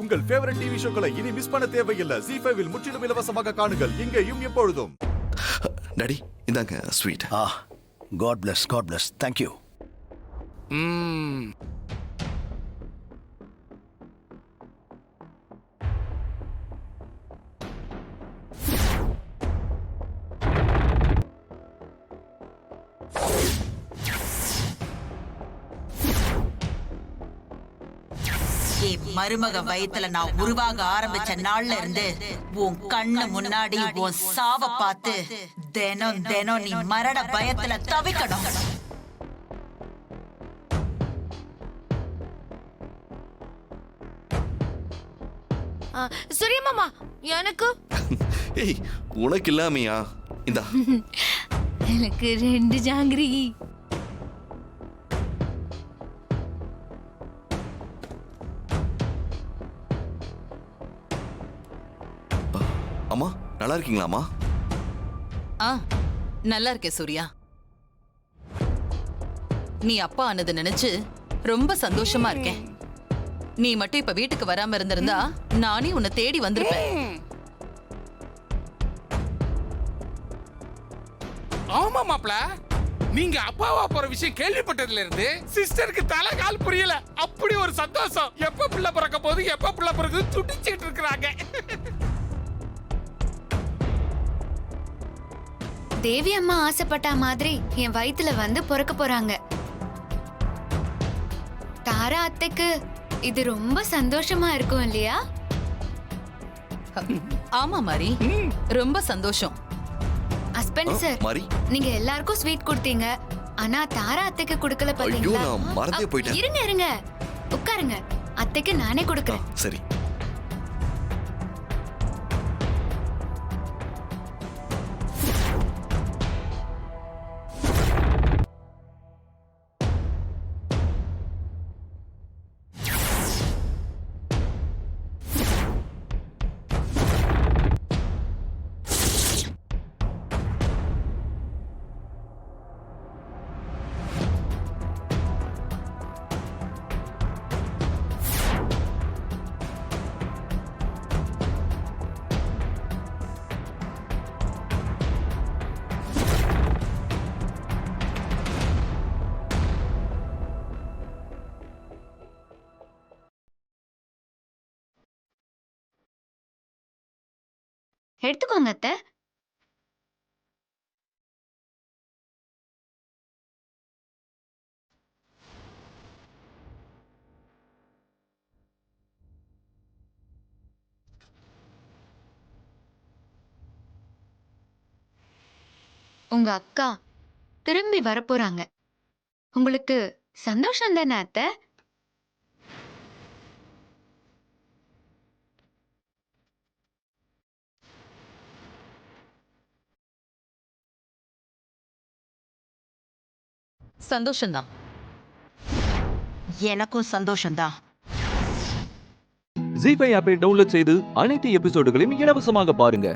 உங்கள் favourite TV ஷோக்களை இனி miss பண்ண தேவையில்லை. ZEE5 இல் முற்றிலும் இலவசமாக காணுங்கள், இங்கேயும் எப்பொழுதும். டாடி இந்தாங்க sweet. God bless thank you. மருமக வயித்துல நான் உருவாக ஆரம்பிச்ச நாள்ல இருந்து உன் கண்ணு முன்னாடி உன் சாவ பார்த்து தினம் தினம் நீ மரண பயத்துல தவிக்கணும். சூரிய மாமா எனக்கு ஏய் உனக்கு இல்லாமையா? இந்தா எனக்கு 2 ஜாங்கிரி. அம்மா நல்லா இருக்கீங்களாம்மா? நல்லா இருக்கேன் சூர்யா. நீ அப்பா ஆனது நினைச்சு ரொம்ப சந்தோஷமா இருக்கேன். நீ மட்டும் இப்ப வீட்டுக்கு வராம இருந்திருந்தா நானே உன்னை தேடி வந்திருப்பேன். ஆமா மாப்ள, நீங்க அப்பாவா போற விஷயம் கேள்விப்பட்டதுல இருந்து சிஸ்டருக்கு தலை கால் புரியல. அப்படி ஒரு சந்தோஷம். எப்ப பிள்ளை பிறக்க போது எப்ப பிள்ளை பிறகு துடிச்சிட்டு இருக்காங்க. தேவி அம்மா ஆசைப்பட்ட மாதிரி என் வயித்துல வந்து பிறக்க போறாங்க. தாரா அத்தைக்கு இது ரொம்ப சந்தோஷமா இருக்கும் இல்லையா? ஆமா மாரி, ரொம்ப சந்தோஷம். ஹஸ்பண்ட் சார், நீங்க எல்லாருக்கும் ஸ்வீட் கொடுத்தீங்க, ஆனா தாரா அத்தைக்கு கொடுக்கல பாத்தீங்களா? ஐயோ நான் மறந்தே போயிட்டேன். இருங்க உட்காருங்க, அத்தைக்கு நானே கொடுக்கறேன். சரி. எடுத்துக்கோங்க அத்தை. உங்க அக்கா திரும்பி வரப்போறாங்க. உங்களுக்கு சந்தோஷம் தானே அத்தை? சந்தோஷம்தான். எனக்கும் சந்தோஷம்தான். ZEE5 ஆப்பை டவுன்லோட் செய்து அனைத்து எபிசோடுகளையும் இலவசமாக பாருங்க.